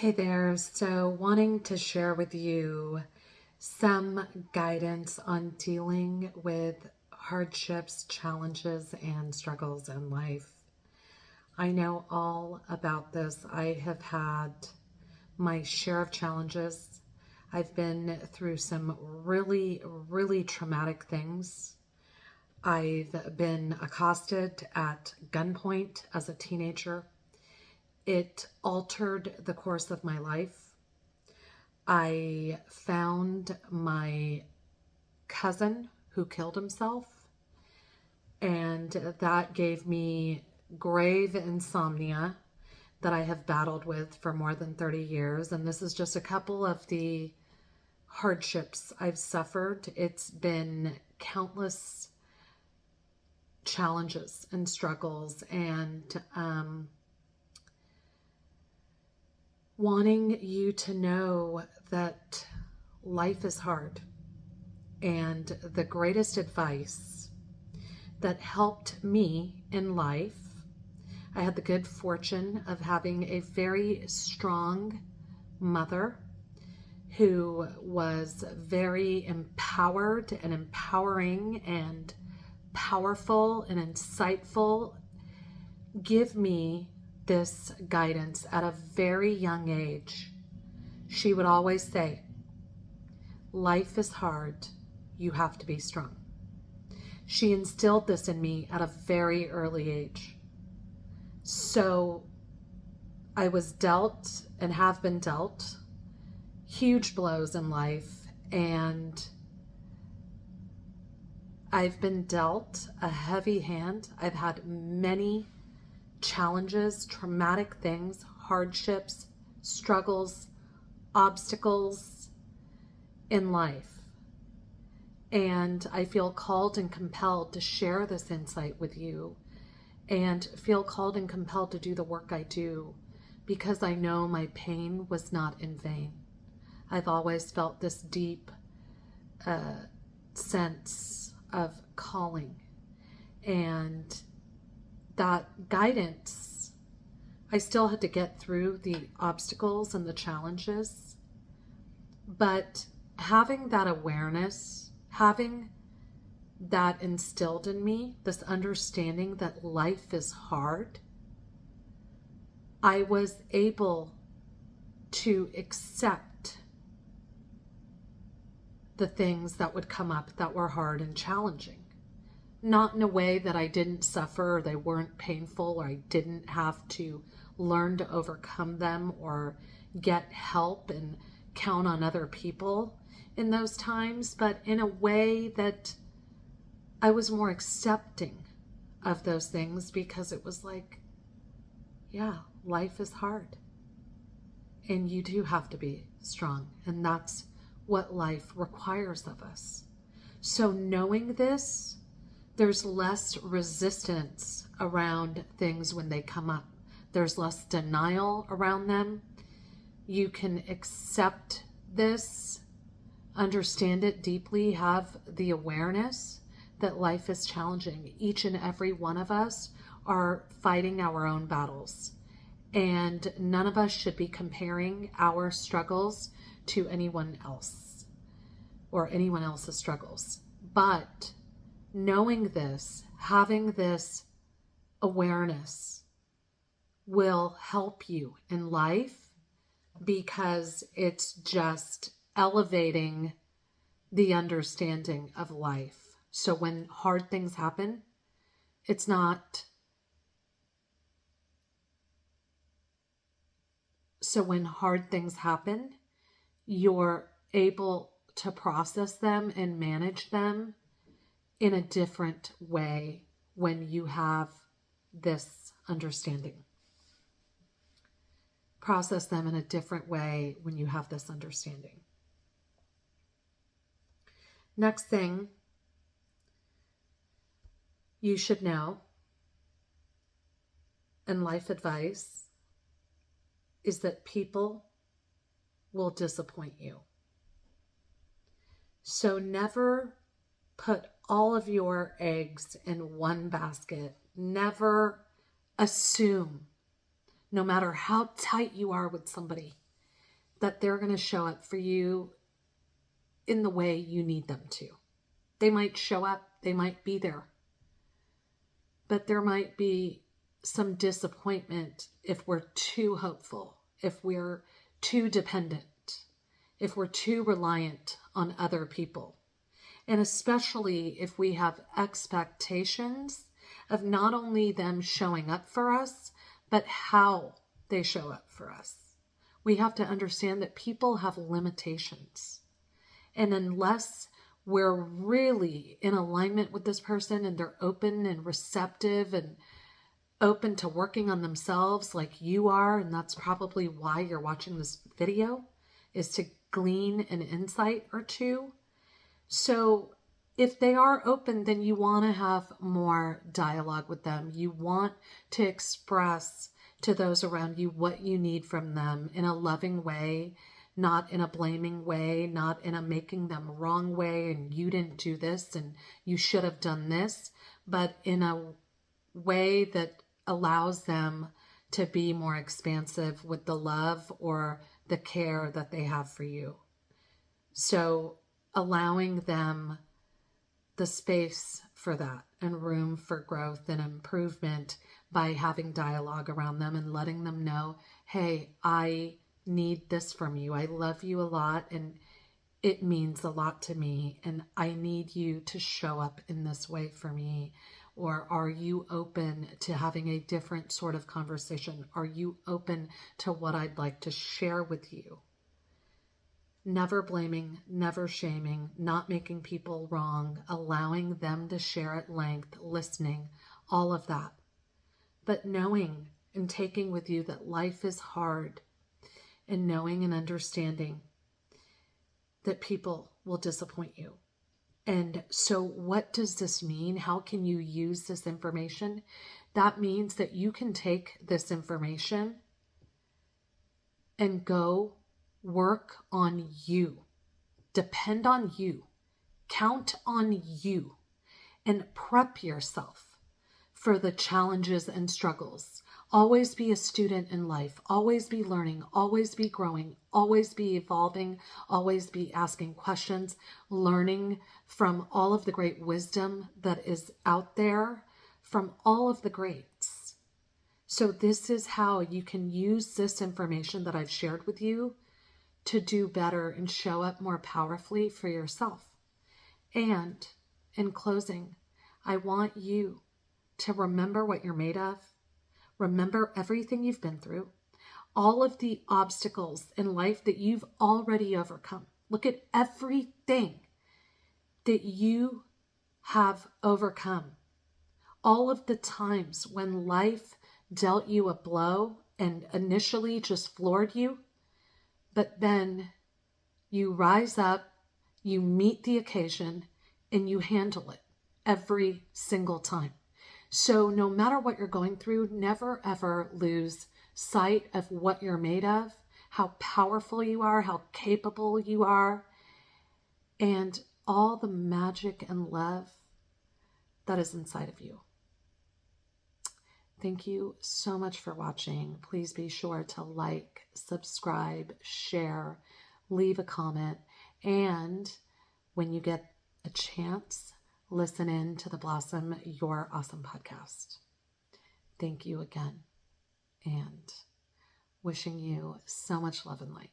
Hey there. So, wanting to share with you some guidance on dealing with hardships, challenges, and struggles in life. I know all about this. I have had my share of challenges. I've been through some really traumatic things. I've been accosted at gunpoint as a teenager. It altered the course of my life. I found my cousin who killed himself, and that gave me grave insomnia that I have battled with for more than 30 years. And this is just a couple of the hardships I've suffered. It's been countless challenges and struggles, and wanting you to know that life is hard. And the greatest advice that helped me in life, I had the good fortune of having a very strong mother who was very empowered and empowering and powerful and insightful, give me this guidance at a very young age. She would always say, life is hard. You have to be strong. She instilled this in me at a very early age. So I was dealt and have been dealt huge blows in life, and I've been dealt a heavy hand. I've had many challenges, traumatic things, hardships, struggles, obstacles in life. And I feel called and compelled to share this insight with you, and feel called and compelled to do the work I do because I know my pain was not in vain. I've always felt this deep sense of calling, and that guidance, I still had to get through the obstacles and the challenges, but having that awareness, having that instilled in me, this understanding that life is hard, I was able to accept the things that would come up that were hard and challenging. Not in a way that I didn't suffer or they weren't painful or I didn't have to learn to overcome them or get help and count on other people in those times, but in a way that I was more accepting of those things because it was like, yeah, life is hard. And you do have to be strong. And that's what life requires of us. So knowing this, there's less resistance around things when they come up. There's less denial around them. You can accept this, understand it deeply, have the awareness that life is challenging. Each and every one of us are fighting our own battles. And none of us should be comparing our struggles to anyone else or anyone else's struggles. But knowing this, having this awareness will help you in life because it's just elevating the understanding of life. So when hard things happen, it's not. So when hard things happen, you're able to process them and manage them in a different way when you have this understanding. Process them in a different way when you have this understanding. Next thing you should know in life advice is that people will disappoint you. So never put all of your eggs in one basket. Never assume, no matter how tight you are with somebody, that they're going to show up for you in the way you need them to. They might show up, they might be there, but there might be some disappointment if we're too hopeful, if we're too dependent, if we're too reliant on other people. And especially if we have expectations of not only them showing up for us, but how they show up for us. We have to understand that people have limitations. And unless we're really in alignment with this person and they're open and receptive and open to working on themselves like you are, and that's probably why you're watching this video, is to glean an insight or two. So if they are open, then you want to have more dialogue with them. You want to express to those around you what you need from them in a loving way, not in a blaming way, not in a making them wrong way and you didn't do this and you should have done this, but in a way that allows them to be more expansive with the love or the care that they have for you. So allowing them the space for that and room for growth and improvement by having dialogue around them and letting them know, hey, I need this from you. I love you a lot and it means a lot to me and I need you to show up in this way for me. Or are you open to having a different sort of conversation? Are you open to what I'd like to share with you? Never blaming, never shaming, not making people wrong, allowing them to share at length, listening, all of that. But knowing and taking with you that life is hard and knowing and understanding that people will disappoint you. And so what does this mean? How can you use this information? That means that you can take this information and go work on you, depend on you, count on you, and prep yourself for the challenges and struggles. Always be a student in life, always be learning, always be growing, always be evolving, always be asking questions, learning from all of the great wisdom that is out there, from all of the greats. So this is how you can use this information that I've shared with you to do better and show up more powerfully for yourself. And in closing, I want you to remember what you're made of. Remember everything you've been through, all of the obstacles in life that you've already overcome. Look at everything that you have overcome. All of the times when life dealt you a blow and initially just floored you, but then you rise up, you meet the occasion, and you handle it every single time. So no matter what you're going through, never ever lose sight of what you're made of, how powerful you are, how capable you are, and all the magic and love that is inside of you. Thank you so much for watching. Please be sure to like, subscribe, share, leave a comment, and when you get a chance, listen in to the Blossom Your Awesome podcast. Thank you again, and wishing you so much love and light.